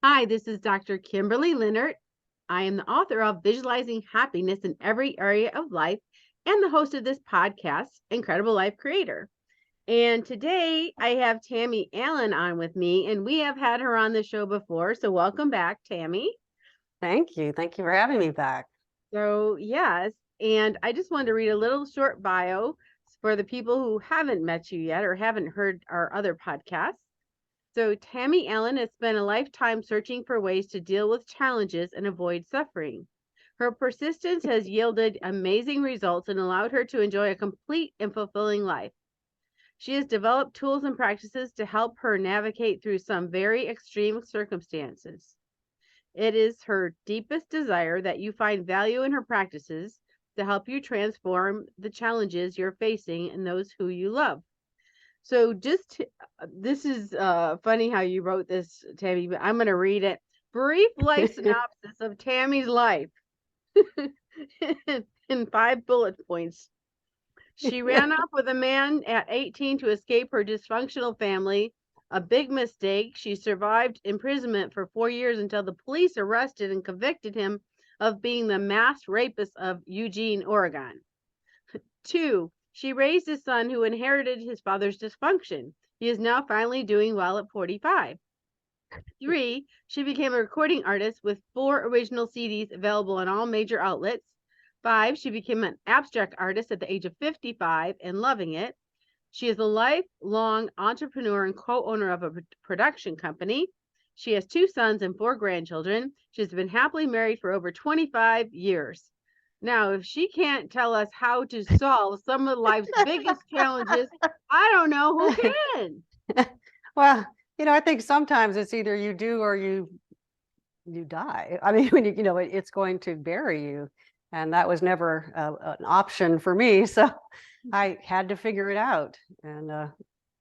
Hi, this is Dr. Kimberley Linert. I am the author of Visualizing Happiness in Every Area of Life and the host of this podcast, Incredible Life Creator. And today I have Tammy Allen on with me, and we have had her on the show before. So welcome back, Tammy. Thank you. Thank you for having me back. So, yes, and I just wanted to read a little short bio for the people who haven't met you yet or haven't heard our other podcasts. So, Tammy Allen has spent a lifetime searching for ways to deal with challenges and avoid suffering. Her persistence has yielded amazing results and allowed her to enjoy a complete and fulfilling life. She has developed tools and practices to help her navigate through some very extreme circumstances. It is her deepest desire that you find value in her practices to help you transform the challenges you're facing and those who you love. So this is funny how you wrote this, Tammy, but I'm going to read it. Brief life synopsis of Tammy's life in 5 bullet points. She ran off with a man at 18 to escape her dysfunctional family. A big mistake. She survived imprisonment for 4 years until the police arrested and convicted him of being the mass rapist of Eugene, Oregon. 2. She raised a son who inherited his father's dysfunction. He is now finally doing well at 45. 3. She became a recording artist with 4 original CDs available on all major outlets. 5. She became an abstract artist at the age of 55 and loving it. She is a lifelong entrepreneur and co-owner of a production company. She has 2 sons and 4 grandchildren. She has been happily married for over 25 years. Now, if she can't tell us how to solve some of life's biggest challenges, I don't know who can. Well, I think sometimes it's either you do or you die. I mean, when it's going to bury you, and that was never an option for me. So I had to figure it out, and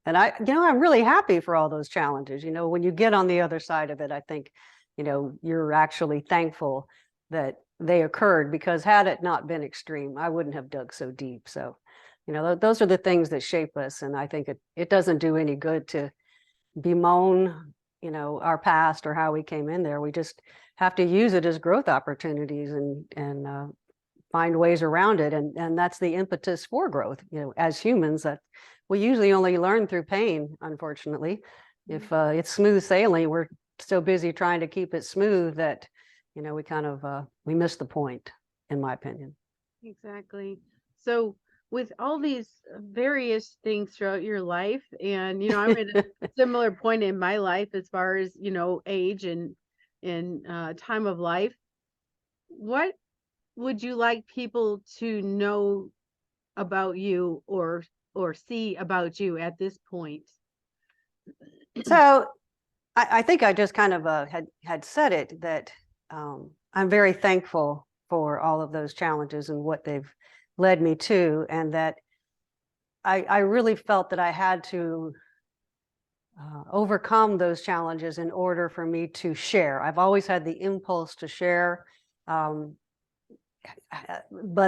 I'm really happy for all those challenges. When you get on the other side of it, I think, you're actually thankful that they occurred, because had it not been extreme, I wouldn't have dug so deep. So, those are the things that shape us. And I think it doesn't do any good to bemoan, our past or how we came in there. We just have to use it as growth opportunities and find ways around it. And that's the impetus for growth. As humans, that we usually only learn through pain, unfortunately. If it's smooth sailing, we're so busy trying to keep it smooth that we kind of we miss the point, in my opinion. Exactly. So with all these various things throughout your life, and I'm at a similar point in my life as far as age and time of life. What would you like people to know about you or see about you at this point? So I think I just kind of had said it, that I'm very thankful for all of those challenges and what they've led me to, and that I really felt that I had to overcome those challenges in order for me to share. I've always had the impulse to share, but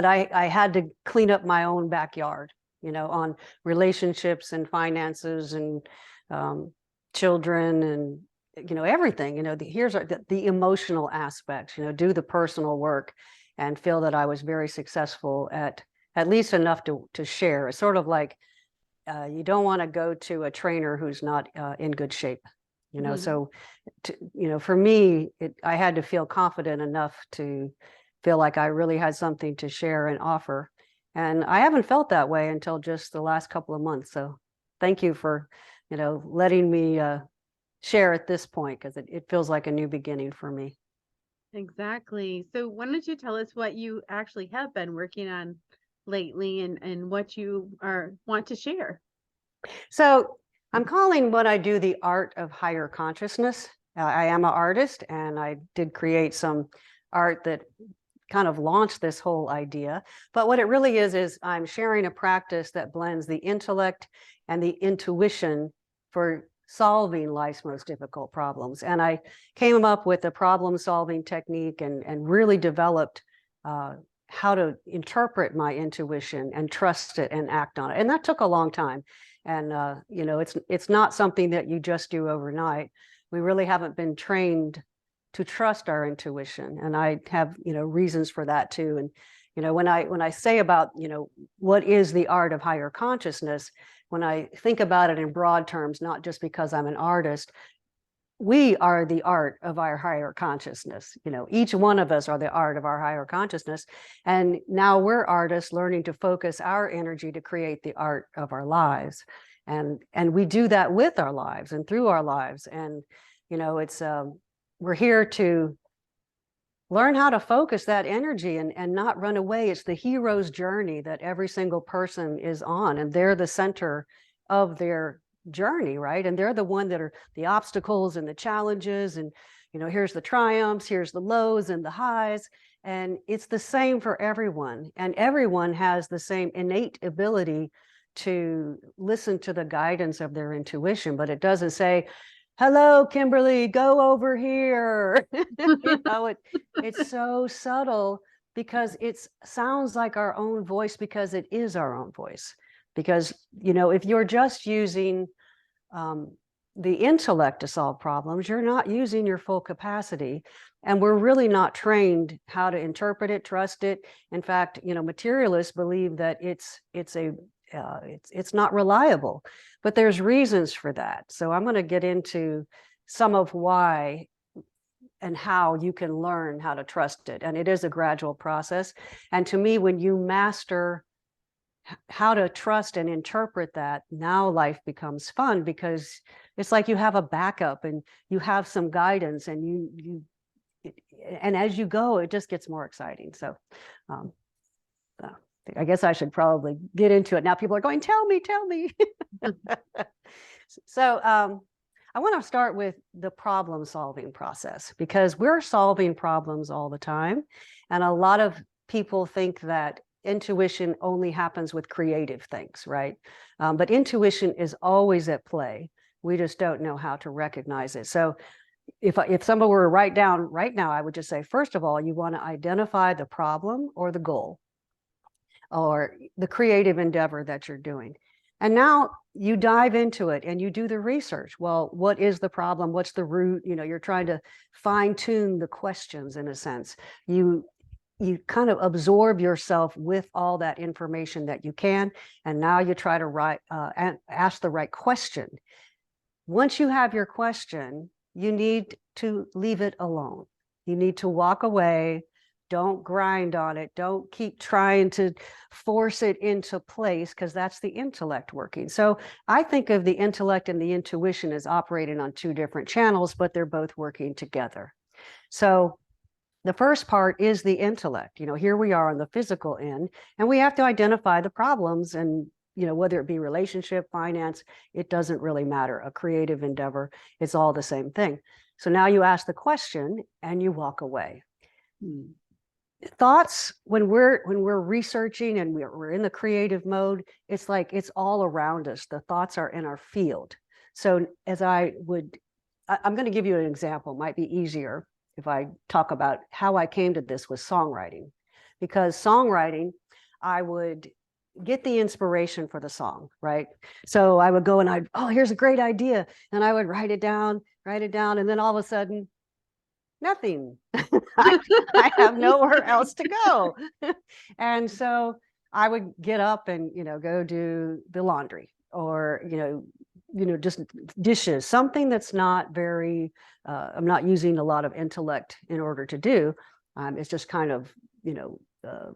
I had to clean up my own backyard, on relationships and finances and children and everything. Here's the emotional aspects. Do the personal work, and feel that I was very successful at least enough to share. It's sort of like you don't want to go to a trainer who's not in good shape. So for me, I had to feel confident enough to feel like I really had something to share and offer. And I haven't felt that way until just the last couple of months. So thank you for letting me share at this point, because it feels like a new beginning for me. Exactly. So why don't you tell us what you actually have been working on lately and what you want to share? So I'm calling what I do the art of higher consciousness. I am an artist, and I did create some art that kind of launched this whole idea. But what it really is I'm sharing a practice that blends the intellect and the intuition for solving life's most difficult problems. And I came up with a problem-solving technique and really developed how to interpret my intuition and trust it and act on it. And that took a long time. And it's not something that you just do overnight. We really haven't been trained to trust our intuition, and I have reasons for that too. And when I say about what is the art of higher consciousness, when I think about it in broad terms, not just because I'm an artist, we are the art of our higher consciousness. Each one of us are the art of our higher consciousness. And now we're artists learning to focus our energy to create the art of our lives. And we do that with our lives and through our lives. And, it's, we're here to learn how to focus that energy and not run away. It's the hero's journey that every single person is on, and they're the center of their journey, right? And they're the one that are the obstacles and the challenges, and here's the triumphs, here's the lows and the highs, and it's the same for everyone. And everyone has the same innate ability to listen to the guidance of their intuition, but it doesn't say, hello, Kimberly, go over here. It's so subtle, because it sounds like our own voice, because it is our own voice. Because, if you're just using the intellect to solve problems, you're not using your full capacity. And we're really not trained how to interpret it, trust it. In fact, materialists believe that it's not reliable, but there's reasons for that. So I'm going to get into some of why and how you can learn how to trust it. And it is a gradual process. And to me, when you master how to trust and interpret that, now life becomes fun, because it's like you have a backup and you have some guidance, and and as you go, it just gets more exciting. So I guess I should probably get into it now. People are going, tell me. So I want to start with the problem solving process, because we're solving problems all the time. And a lot of people think that intuition only happens with creative things, right? But intuition is always at play. We just don't know how to recognize it. So if someone were to write down right now, I would just say, first of all, you want to identify the problem or the goal or the creative endeavor that you're doing. And now you dive into it and you do the research. Well, what is the problem? What's the root? You're trying to fine tune the questions in a sense. You kind of absorb yourself with all that information that you can. And now you try to ask the right question. Once you have your question, you need to leave it alone. You need to walk away. Don't grind on it. Don't keep trying to force it into place, because that's the intellect working. So I think of the intellect and the intuition as operating on two different channels, but they're both working together. So the first part is the intellect. Here we are on the physical end, and we have to identify the problems, and whether it be relationship, finance, it doesn't really matter. A creative endeavor, it's all the same thing. So now you ask the question and you walk away. Thoughts, when we're researching and we're in the creative mode, it's like it's all around us. The thoughts are in our field. So I'm going to give you an example. It might be easier if I talk about how I came to this with songwriting. Because songwriting, I would get the inspiration for the song, right? So I would go and here's a great idea. And I would write it down. And then all of a sudden, nothing. I have nowhere else to go. And so I would get up and, go do the laundry, or, just dishes, something that's not very, I'm not using a lot of intellect in order to do. It's just kind of,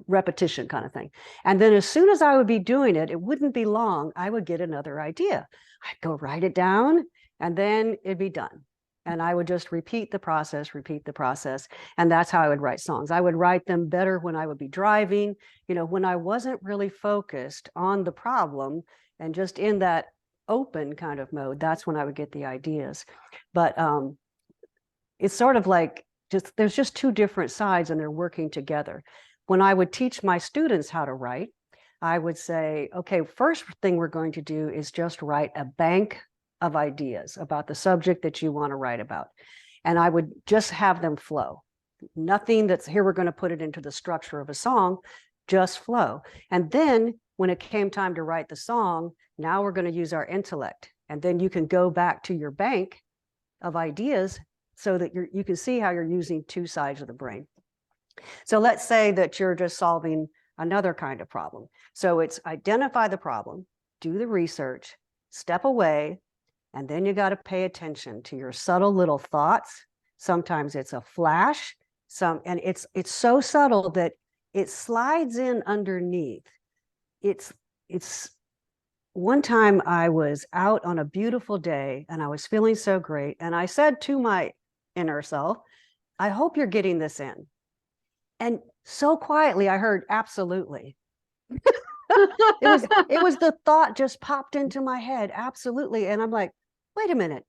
repetition kind of thing. And then as soon as I would be doing it, it wouldn't be long, I would get another idea. I'd go write it down, and then it'd be done. And I would just repeat the process. And that's how I would write songs. I would write them better when I would be driving, when I wasn't really focused on the problem and just in that open kind of mode. That's when I would get the ideas. But it's sort of like there's just two different sides, and they're working together. When I would teach my students how to write, I would say, okay, first thing we're going to do is just write a bank of ideas about the subject that you want to write about. And I would just have them flow. Nothing that's here, we're going to put it into the structure of a song, just flow. And then when it came time to write the song, now we're going to use our intellect. And then you can go back to your bank of ideas so that you can see how you're using two sides of the brain. So let's say that you're just solving another kind of problem. So it's identify the problem, do the research, step away, and then you got to pay attention to your subtle little thoughts. Sometimes it's a flash, and it's so subtle that it slides in underneath. It's one time I was out on a beautiful day and I was feeling so great. And I said to my inner self, I hope you're getting this in. And so quietly I heard, absolutely. It was the thought just popped into my head, absolutely. And I'm like, wait a minute,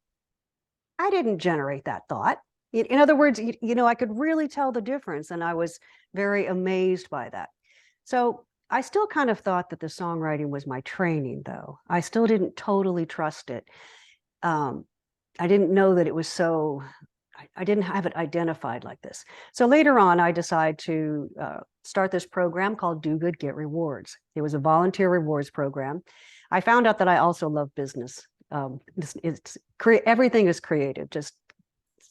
I didn't generate that thought. In other words, I could really tell the difference, and I was very amazed by that. So I still kind of thought that the songwriting was my training, though. I still didn't totally trust it. I didn't know that it was so, I didn't have it identified like this. So later on, I decided to start this program called Do Good, Get Rewards. It was a volunteer rewards program. I found out that I also love business. Everything is creative, just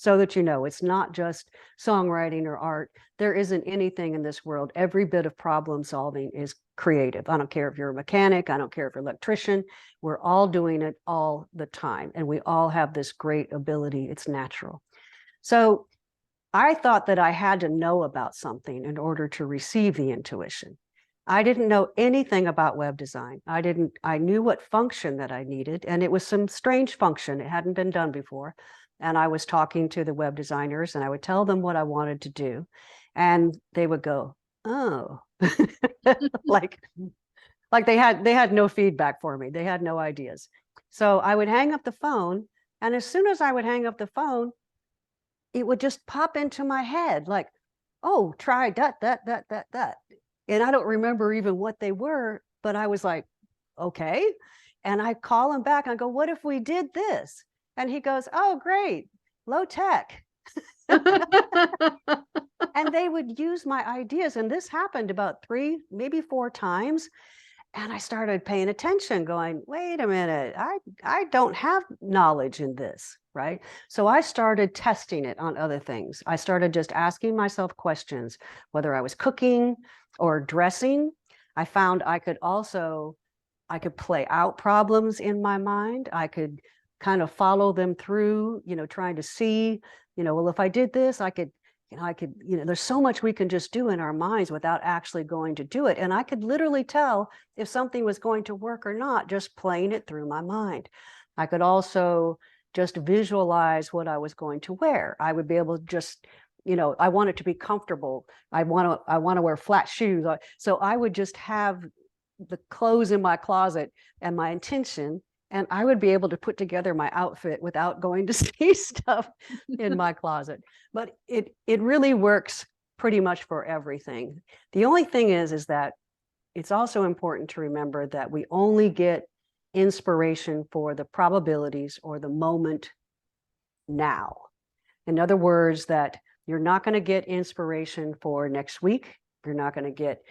so that you know, it's not just songwriting or art. There isn't anything in this world. Every bit of problem solving is creative. I don't care if you're a mechanic, I don't care if you're an electrician, we're all doing it all the time. And we all have this great ability, it's natural. So I thought that I had to know about something in order to receive the intuition. I didn't know anything about web design. I knew what function that I needed, and it was some strange function. It hadn't been done before. And I was talking to the web designers and I would tell them what I wanted to do. And they would go, oh, like they had no feedback for me. They had no ideas. So I would hang up the phone. And as soon as I would hang up the phone, it would just pop into my head like, oh, try that. And I don't remember even what they were, but I was like, okay. And I call him back. I go, what if we did this? And he goes, oh, great, low tech. And they would use my ideas. And this happened about 3, maybe 4 times. And I started paying attention, going, wait a minute, I don't have knowledge in this, right? So I started testing it on other things. I started just asking myself questions, whether I was cooking or dressing. I found I could play out problems in my mind. I could kind of follow them through, trying to see, well, if I did this, I could, there's so much we can just do in our minds without actually going to do it. And I could literally tell if something was going to work or not, just playing it through my mind. I could also just visualize what I was going to wear. I would be able to just, I want it to be comfortable. I want to wear flat shoes. So I would just have the clothes in my closet and my intention, and I would be able to put together my outfit without going to see stuff in my closet. But it really works pretty much for everything. The only thing is that it's also important to remember that we only get inspiration for the probabilities or the moment now. In other words, that you're not going to get inspiration for next week. You're not going to get,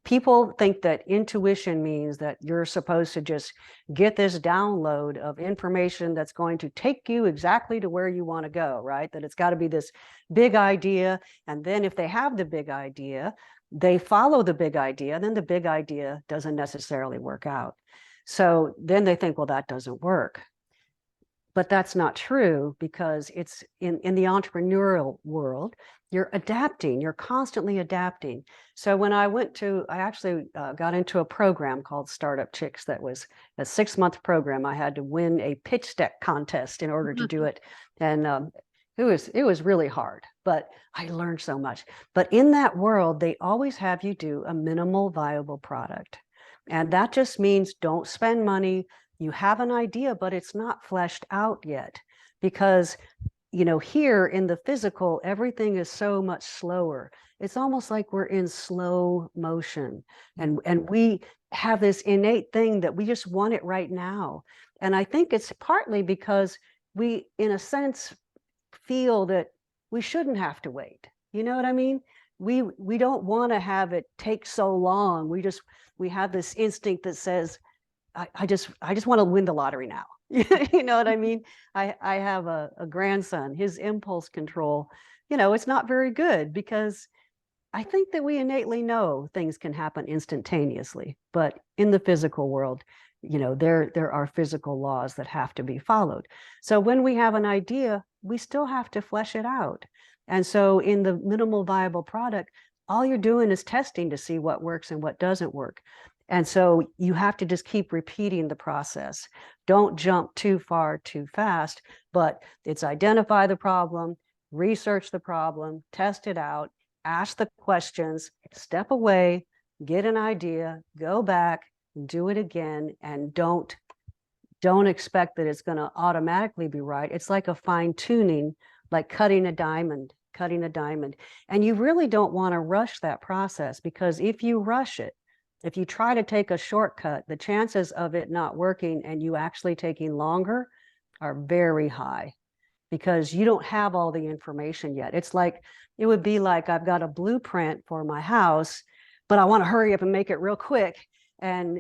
people think that intuition means that you're supposed to just get this download of information that's going to take you exactly to where you want to go, right? That it's got to be this big idea. And then if they have the big idea, they follow the big idea, then the big idea doesn't necessarily work out. So then they think, well, that doesn't work. But that's not true, because it's in the entrepreneurial world, you're adapting, you're constantly adapting. So when I actually got into a program called Startup Chicks that was a 6-month program. I had to win a pitch deck contest in order to do it. And it was really hard, but I learned so much. But in that world, they always have you do a minimal viable product. And that just means don't spend money. You have an idea, but it's not fleshed out yet, because, here in the physical, everything is so much slower. It's almost like we're in slow motion, and we have this innate thing that we just want it right now. And I think it's partly because we, in a sense, feel that we shouldn't have to wait. You know what I mean? we don't want to have it take so long. We have this instinct that says, I just want to win the lottery now. You know what I mean? I have a grandson. His impulse control, it's not very good, because I think that we innately know things can happen instantaneously, but in the physical world, there are physical laws that have to be followed. So when we have an idea, we still have to flesh it out. And so in the minimal viable product, all you're doing is testing to see what works and what doesn't work. And so you have to just keep repeating the process. Don't jump too far too fast, but it's identify the problem, research the problem, test it out, ask the questions, step away, get an idea, go back, do it again, and don't expect that it's going to automatically be right. It's like a fine tuning, like cutting a diamond. And you really don't want to rush that process, because if you rush it, if you try to take a shortcut, the chances of it not working and you actually taking longer are very high, because you don't have all the information yet. It would be like, I've got a blueprint for my house, but I want to hurry up and make it real quick. And,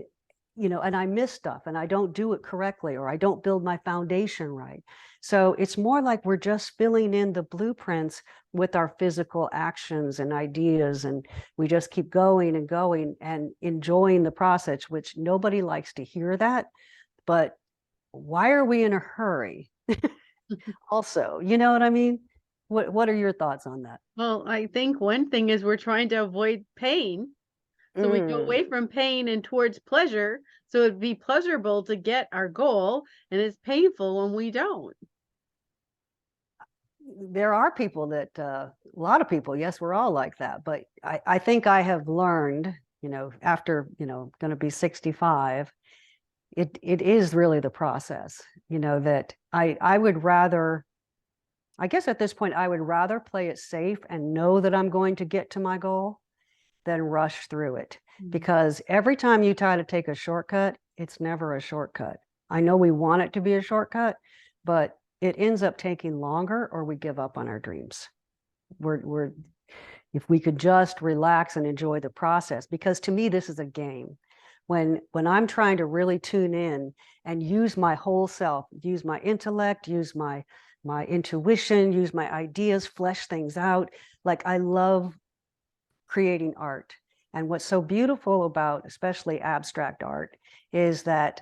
and I miss stuff, and I don't do it correctly, or I don't build my foundation right. So it's more like we're just filling in the blueprints with our physical actions and ideas. And we just keep going and going and enjoying the process, which nobody likes to hear that. But why are we in a hurry? Also, you know what I mean? What are your thoughts on that? Well, I think one thing is we're trying to avoid pain. So we go away from pain and towards pleasure. So it'd be pleasurable to get our goal, and it's painful when we don't. There are people that, a lot of people, yes, we're all like that. But I think I have learned, after, going to be 65, it is really the process, that I would rather, I guess at this point, I would rather play it safe and know that I'm going to get to my goal than rush through it. Because every time you try to take a shortcut, it's never a shortcut. I know we want it to be a shortcut, but it ends up taking longer, or we give up on our dreams. If we could just relax and enjoy the process, because to me, this is a game. When I'm trying to really tune in and use my whole self, use my intellect, use my intuition, use my ideas, flesh things out. Like, I love creating art. And what's so beautiful about especially abstract art is that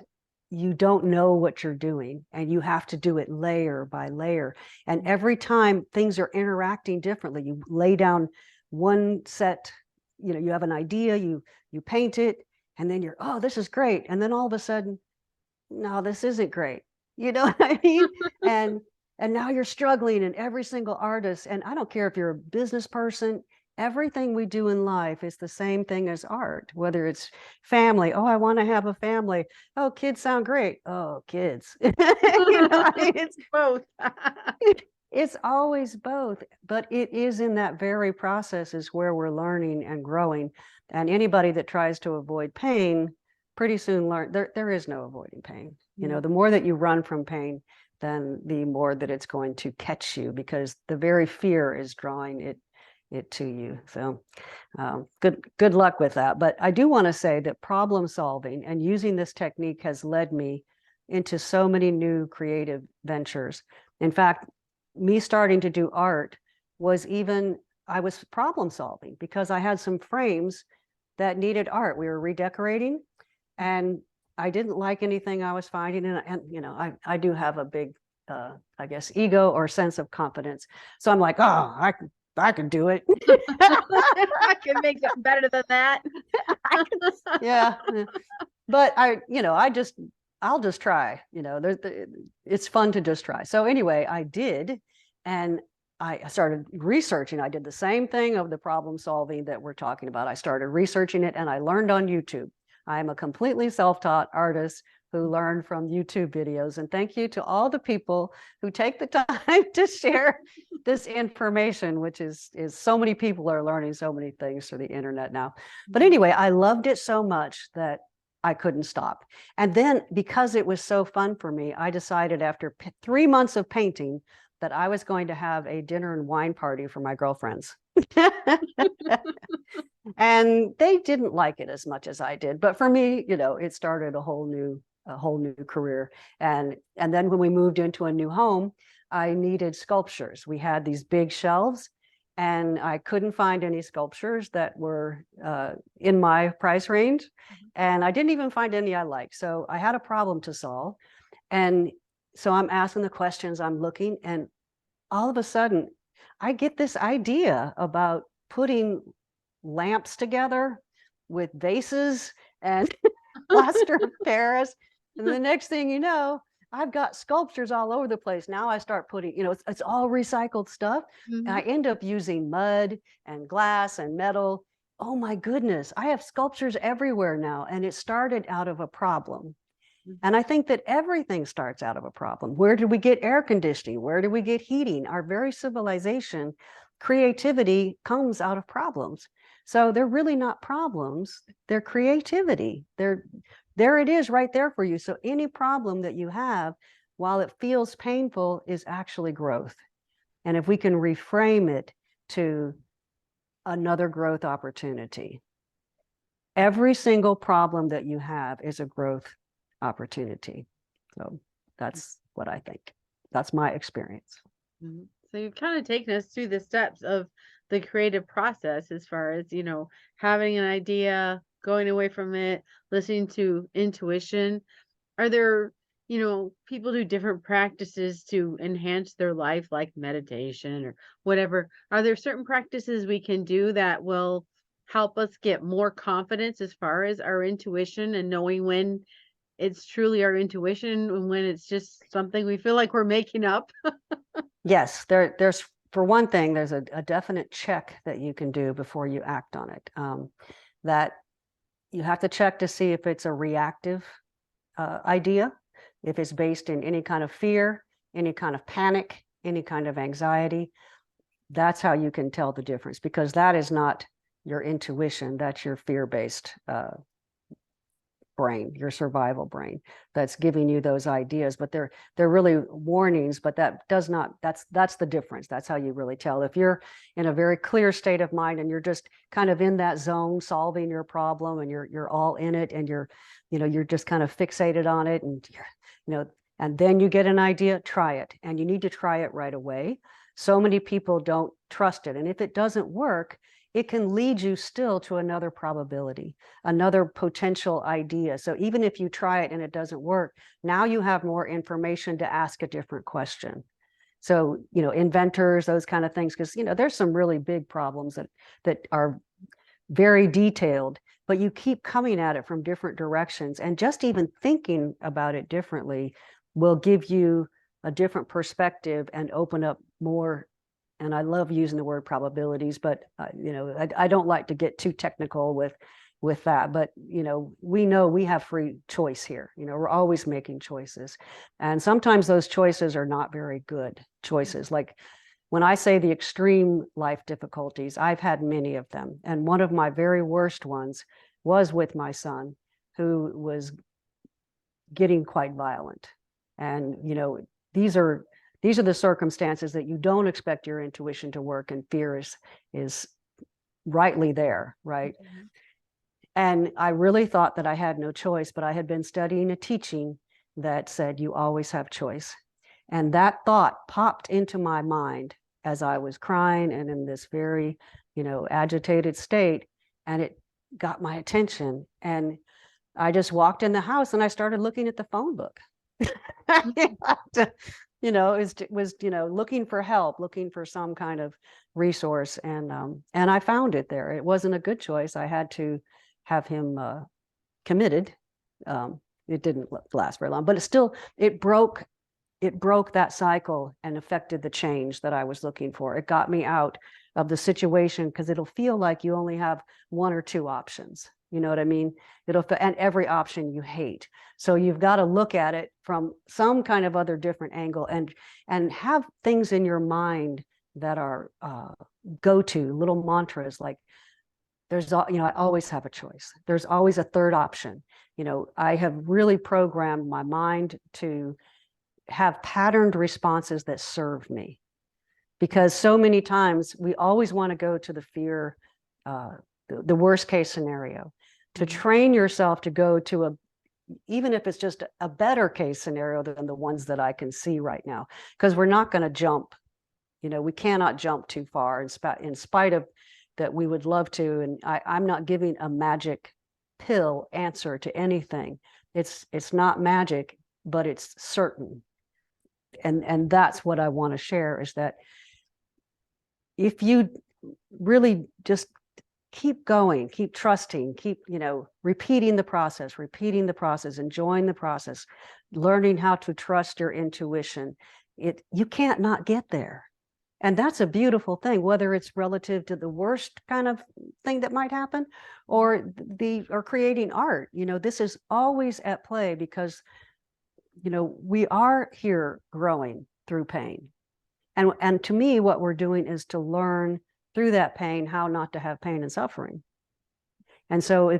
you don't know what you're doing, and you have to do it layer by layer. And every time things are interacting differently, you lay down one set, you have an idea, you paint it, and then you're, oh, this is great. And then all of a sudden, no, this isn't great. You know what I mean? And now you're struggling, and every single artist, and I don't care if you're a business person, everything we do in life is the same thing as art, whether it's family. Oh, I want to have a family. Oh, kids sound great. Oh, kids. It's both. It's always both, but it is in that very process is where we're learning and growing. And anybody that tries to avoid pain pretty soon learn there is no avoiding pain. The more that you run from pain, then the more that it's going to catch you, because the very fear is drawing it to you. So good luck with that. But I do want to say that problem solving and using this technique has led me into so many new creative ventures. In fact, me starting to do art I was problem solving, because I had some frames that needed art. We were redecorating, and I didn't like anything I was finding. And I do have a big, I guess, ego or sense of confidence. So I'm like, oh, I can do it. I can make something better than that. Yeah. But I'll just try, it's fun to just try. So anyway, I did. And I started researching. I did the same thing of the problem solving that we're talking about. I started researching it, and I learned on YouTube. I'm a completely self-taught artist who learned from YouTube videos. And thank you to all the people who take the time to share this information, which is so many people are learning so many things through the internet now. But anyway, I loved it so much that I couldn't stop. And then, because it was so fun for me, I decided after 3 months of painting that I was going to have a dinner and wine party for my girlfriends. And they didn't like it as much as I did. But for me, it started a whole new career. And then when we moved into a new home, I needed sculptures. We had these big shelves, and I couldn't find any sculptures that were in my price range. And I didn't even find any I liked. So I had a problem to solve. And so I'm asking the questions, I'm looking, and all of a sudden I get this idea about putting lamps together with vases and plaster of Paris. And the next thing you know, I've got sculptures all over the place. Now I start putting, it's all recycled stuff. And I end up using mud and glass and metal. Oh my goodness, I have sculptures everywhere now. And it started out of a problem. And I think that everything starts out of a problem. Where did we get air conditioning? Where did we get heating? Our very civilization, creativity comes out of problems. So they're really not problems, they're creativity. There it is right there for you. So any problem that you have, while it feels painful, is actually growth. And if we can reframe it to another growth opportunity, every single problem that you have is a growth opportunity. So that's what I think. That's my experience. So you've kind of taken us through the steps of the creative process, as far as, having an idea, going away from it, listening to intuition. Are there, people do different practices to enhance their life, like meditation or whatever? Are there certain practices we can do that will help us get more confidence as far as our intuition and knowing when it's truly our intuition and when it's just something we feel like we're making up? Yes, there's, for one thing, there's a definite check that you can do before you act on it. That you have to check to see if it's a reactive idea, if it's based in any kind of fear, any kind of panic, any kind of anxiety. That's how you can tell the difference, because that is not your intuition, that's your fear-based brain, your survival brain, that's giving you those ideas. But they're really warnings, but that's the difference. That's how you really tell. If you're in a very clear state of mind and you're just kind of in that zone solving your problem, and you're all in it, and you're just kind of fixated on it, and and then you get an idea, try it. And you need to try it right away. So many people don't trust it. And if it doesn't work, it can lead you still to another probability, another potential idea. So even if you try it and it doesn't work, now you have more information to ask a different question. So, inventors, those kind of things, because, there's some really big problems that are very detailed, but you keep coming at it from different directions. And just even thinking about it differently will give you a different perspective and open up more. And I love using the word probabilities, but I don't like to get too technical with that. But we know we have free choice here. We're always making choices, and sometimes those choices are not very good choices. Like when I say the extreme life difficulties, I've had many of them, and one of my very worst ones was with my son, who was getting quite violent. And these are the circumstances that you don't expect your intuition to work, and fear is rightly there, right? And I really thought that I had no choice, but I had been studying a teaching that said you always have choice. And that thought popped into my mind as I was crying and in this very, agitated state, and it got my attention. And I just walked in the house and I started looking at the phone book. It was looking for help, looking for some kind of resource, and I found it there. It wasn't a good choice. I had to have him committed. It didn't last very long, but it broke that cycle and affected the change that I was looking for. It got me out of the situation, because it'll feel like you only have one or two options. You know what I mean? And every option you hate. So you've got to look at it from some kind of other different angle, and have things in your mind that are go-to little mantras, like I always have a choice. There's always a third option. I have really programmed my mind to have patterned responses that serve me, because so many times we always want to go to the fear, the worst case scenario. To train yourself to go to a, even if it's just a better case scenario than the ones that I can see right now, because we're not going to jump. We cannot jump too far in spite of that we would love to. And I'm not giving a magic pill answer to anything. It's not magic, but it's certain. And that's what I want to share, is that if you really just keep going, keep trusting, keep, repeating the process, enjoying the process, learning how to trust your intuition, you can't not get there. And that's a beautiful thing, whether it's relative to the worst kind of thing that might happen or creating art. This is always at play because, we are here growing through pain. And to me, what we're doing is to learn through that pain how not to have pain and suffering. And so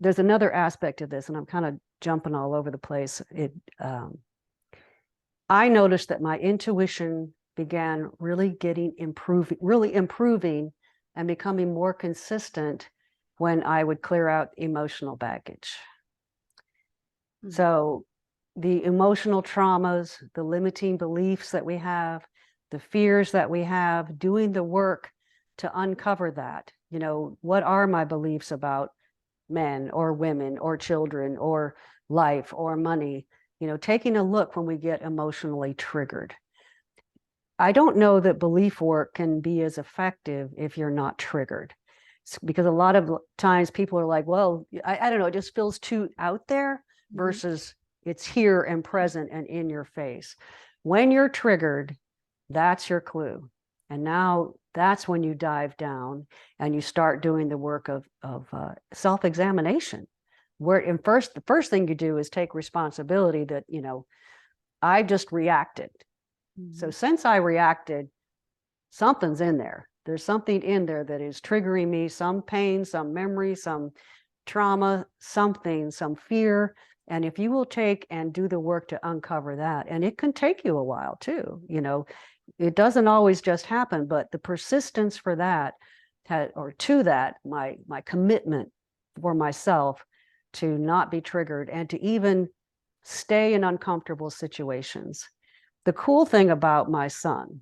there's another aspect of this, and I'm kind of jumping all over the place. I noticed that my intuition began really improving and becoming more consistent when I would clear out emotional baggage. So the emotional traumas, the limiting beliefs that we have, the fears that we have, doing the work to uncover that. What are my beliefs about men or women or children or life or money? Taking a look when we get emotionally triggered. I don't know that belief work can be as effective if you're not triggered, because a lot of times people are like, well, I don't know, it just feels too out there versus it's here and present and in your face. When you're triggered, that's your clue. And now that's when you dive down and you start doing the work of self-examination. The first thing you do is take responsibility that, I just reacted. So since I reacted, something's in there. There's something in there that is triggering me, some pain, some memory, some trauma, something, some fear. And if you will take and do the work to uncover that, and it can take you a while too, it doesn't always just happen, but the persistence for that, my commitment for myself to not be triggered and to even stay in uncomfortable situations. The cool thing about my son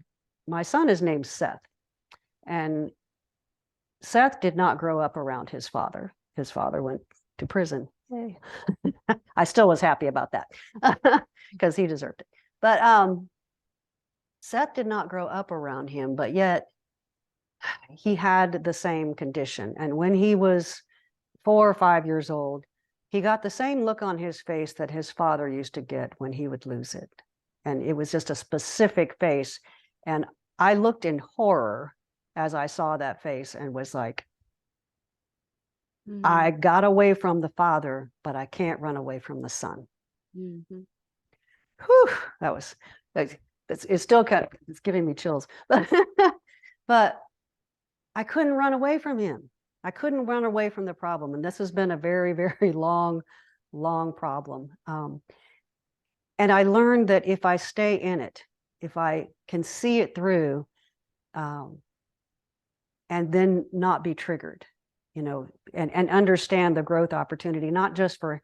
is named Seth, and Seth did not grow up around his father. His father went to prison. Yay. I still was happy about that because he deserved it. But Seth did not grow up around him, but yet he had the same condition. And when he was 4 or 5 years old, he got the same look on his face that his father used to get when he would lose it. And it was just a specific face. And I looked in horror as I saw that face and was like, I got away from the father, but I can't run away from the son. Whew, it's still it's giving me chills. But I couldn't run away from him. I couldn't run away from the problem. And this has been a very, very long problem. And I learned that if I stay in it, if I can see it through, and then not be triggered, and understand the growth opportunity, not just for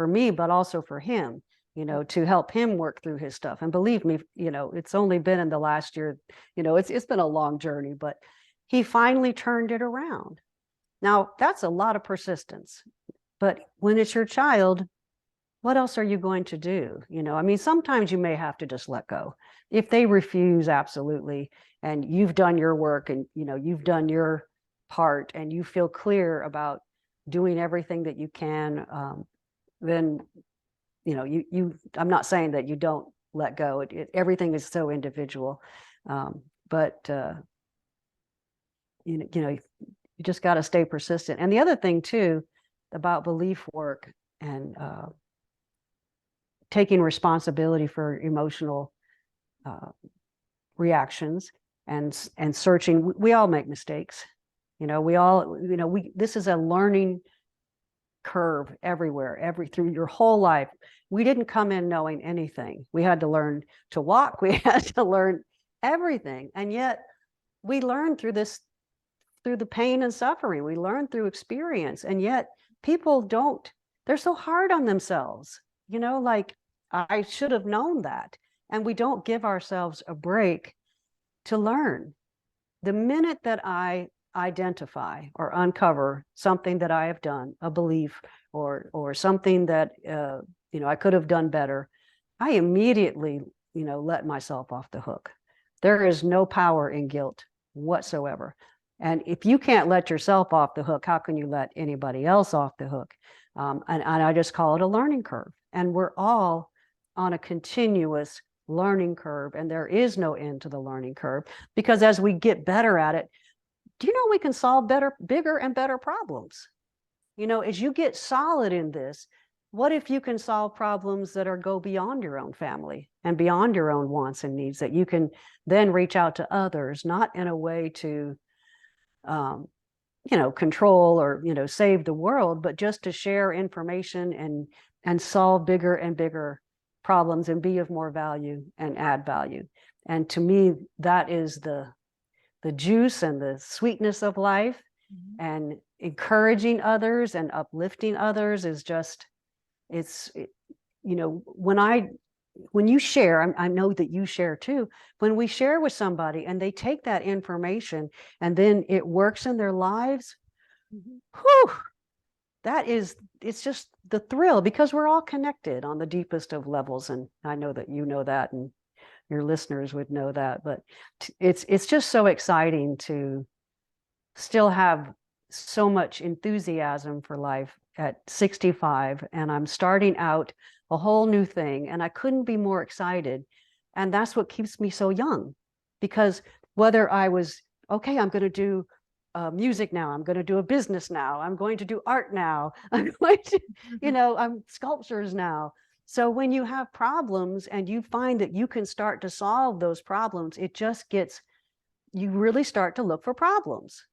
me, but also for him, to help him work through his stuff. And believe me, it's only been in the last year, it's been a long journey, but he finally turned it around. Now, that's a lot of persistence, but when it's your child, what else are you going to do? Sometimes you may have to just let go. If they refuse, absolutely, and you've done your work and, you've done your part and you feel clear about doing everything that you can, then, I'm not saying that you don't let go. Everything is so individual. But you just got to stay persistent. And the other thing too, about belief work and taking responsibility for emotional reactions and searching. We all make mistakes. This is a learning curve everywhere, through your whole life. We didn't come in knowing anything. We had to learn to walk. We had to learn everything. And yet we learn through this, through the pain and suffering. We learn through experience. And yet people don't, they're so hard on themselves, you know, like I should have known that. And we don't give ourselves a break to learn. The minute that I identify or uncover something that I have done, a belief or something that you know, I could have done better, I immediately, you know, let myself off the hook. There is no power in guilt whatsoever. And if you can't let yourself off the hook, how can you let anybody else off the hook? And I just call it a learning curve. And we're all on a continuous learning curve, and there is no end to the learning curve, because as we get better at it, do you know we can solve bigger and better problems? You know, as you get solid in this, what if you can solve problems that go beyond your own family and beyond your own wants and needs, that you can then reach out to others, not in a way to you know, control or, you know, save the world, but just to share information and solve bigger and bigger problems and be of more value and add value. And to me, that is the juice and the sweetness of life. Mm-hmm. And encouraging others and uplifting others is just, you know, when you share, I know that you share too, when we share with somebody and they take that information and then it works in their lives, mm-hmm. Whew, it's just the thrill, because we're all connected on the deepest of levels. And I know that you know that, and your listeners would know that, but it's just so exciting to still have so much enthusiasm for life at 65, and I'm starting out a whole new thing, and I couldn't be more excited. And that's what keeps me so young, because whether I was, okay, I'm going to do music now, I'm going to do a business now, I'm going to do art now, I'm going to, you know, I'm sculptures now. So when you have problems and you find that you can start to solve those problems, it just gets, you really start to look for problems,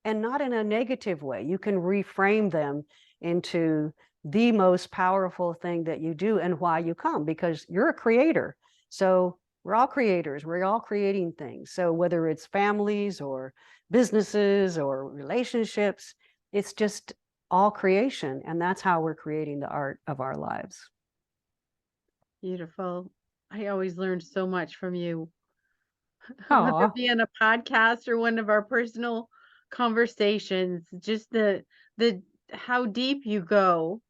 and not in a negative way. You can reframe them into the most powerful thing that you do and why you come, because you're a creator. So we're all creators, we're all creating things. So whether it's families or businesses or relationships, it's just all creation. And that's how we're creating the art of our lives. Beautiful. I always learned so much from you. Whether Oh, it be on a podcast or one of our personal conversations, just the how deep you go,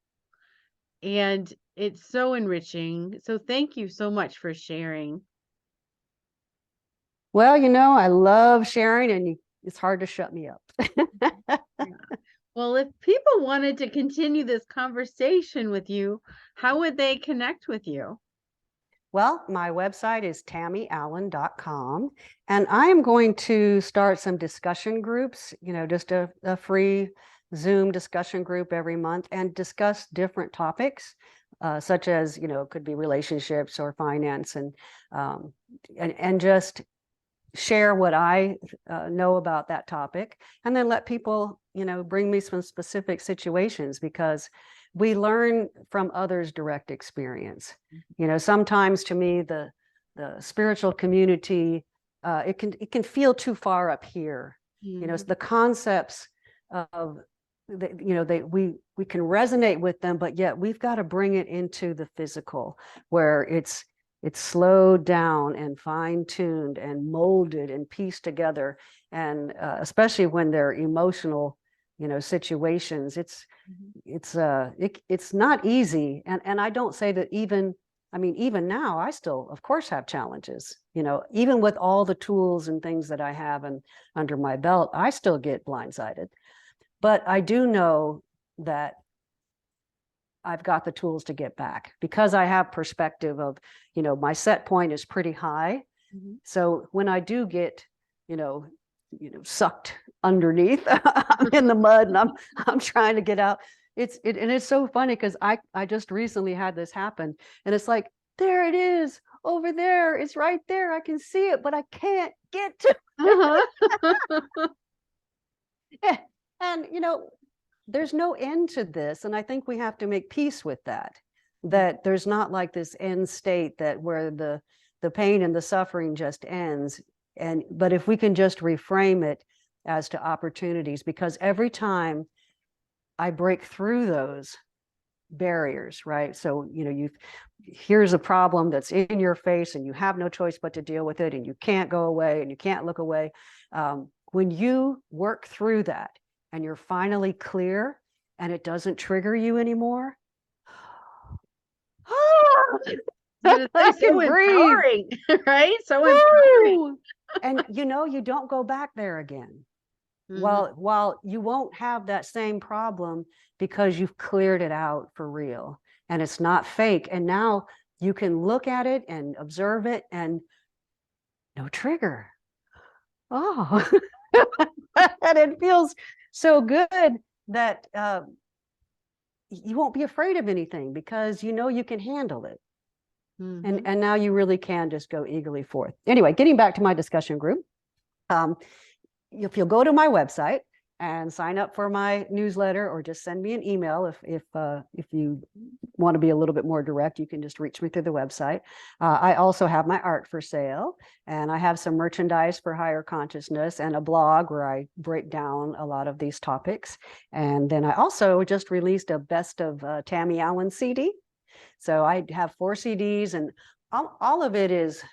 and it's so enriching. So thank you so much for sharing. well, you know, I love sharing, and it's hard to shut me up. Yeah. Well, if people wanted to continue this conversation with you, how would they connect with you? Well, my website is tammyallen.com, and I am going to start some discussion groups, you know, just a free Zoom discussion group every month, and discuss different topics, such as, you know, it could be relationships or finance, and just share what I know about that topic, and then let people, you know, bring me some specific situations, because we learn from others' direct experience. You know, sometimes to me, the spiritual community, it can feel too far up here. Mm-hmm. You know, the concepts of you know, we can resonate with them, but yet we've got to bring it into the physical, where it's slowed down and fine-tuned and molded and pieced together. And especially when they're emotional, you know, situations, it's not easy. And I don't say that even now, I still, of course, have challenges. You know, even with all the tools and things that I have and under my belt, I still get blindsided. But I do know that I've got the tools to get back, because I have perspective of, you know, my set point is pretty high. Mm-hmm. So when I do get, you know, sucked underneath, I'm in the mud and I'm trying to get out. And it's so funny, because I just recently had this happen, and it's like, there it is over there. It's right there. I can see it, but I can't get to it. And, you know, there's no end to this. And I think we have to make peace with that there's not like this end state that where the the pain and the suffering just ends. But if we can just reframe it as to opportunities, because every time I break through those barriers, right? So, here's a problem that's in your face and you have no choice but to deal with it, and you can't go away and you can't look away. When you work through that and you're finally clear and it doesn't trigger you anymore, I So can breathe. empowering, right? So empowering. And you don't go back there again. Mhm. While you won't have that same problem because you've cleared it out for real and it's not fake. And now you can look at it and observe it and no trigger. Oh, and it feels so good that you won't be afraid of anything because you can handle it. Mhm. And now you really can just go eagerly forth. Anyway, getting back to my discussion group. If you'll go to my website and sign up for my newsletter, or just send me an email if you want to be a little bit more direct, you can just reach me through the website. I also have my art for sale, and I have some merchandise for higher consciousness and a blog where I break down a lot of these topics. And then I also just released a best of Tammy Allen CD. So I have 4 CDs, and all of it is,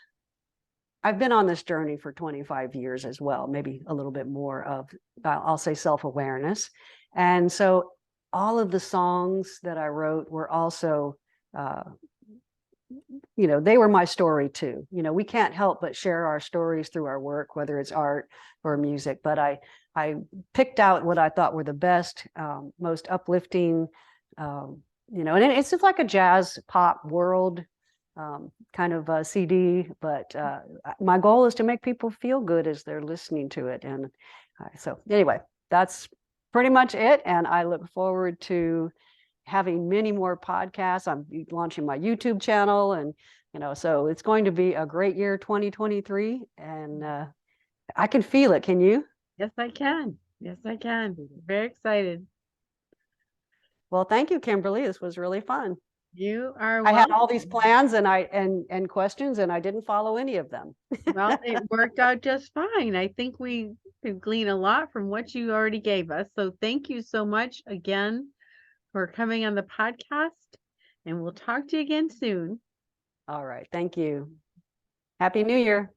I've been on this journey for 25 years as well, maybe a little bit more of, I'll say, self-awareness. And so all of the songs that I wrote were also, they were my story too. We can't help but share our stories through our work, whether it's art or music. But I picked out what I thought were the best, most uplifting, and it's just like a jazz pop world kind of a CD, but my goal is to make people feel good as they're listening to it. And so anyway, that's pretty much it. And I look forward to having many more podcasts. I'm launching my YouTube channel, and so it's going to be a great year, 2023. And I can feel it. Can you? Yes, I can. Yes, I can. Very excited. Well, thank you, Kimberly. This was really fun. You are I had all these welcome. plans and questions, and I didn't follow any of them. Well, it worked out just fine. I think we could glean a lot from what you already gave us. So thank you so much again for coming on the podcast, and we'll talk to you again soon. All right. Thank you. Happy New Year.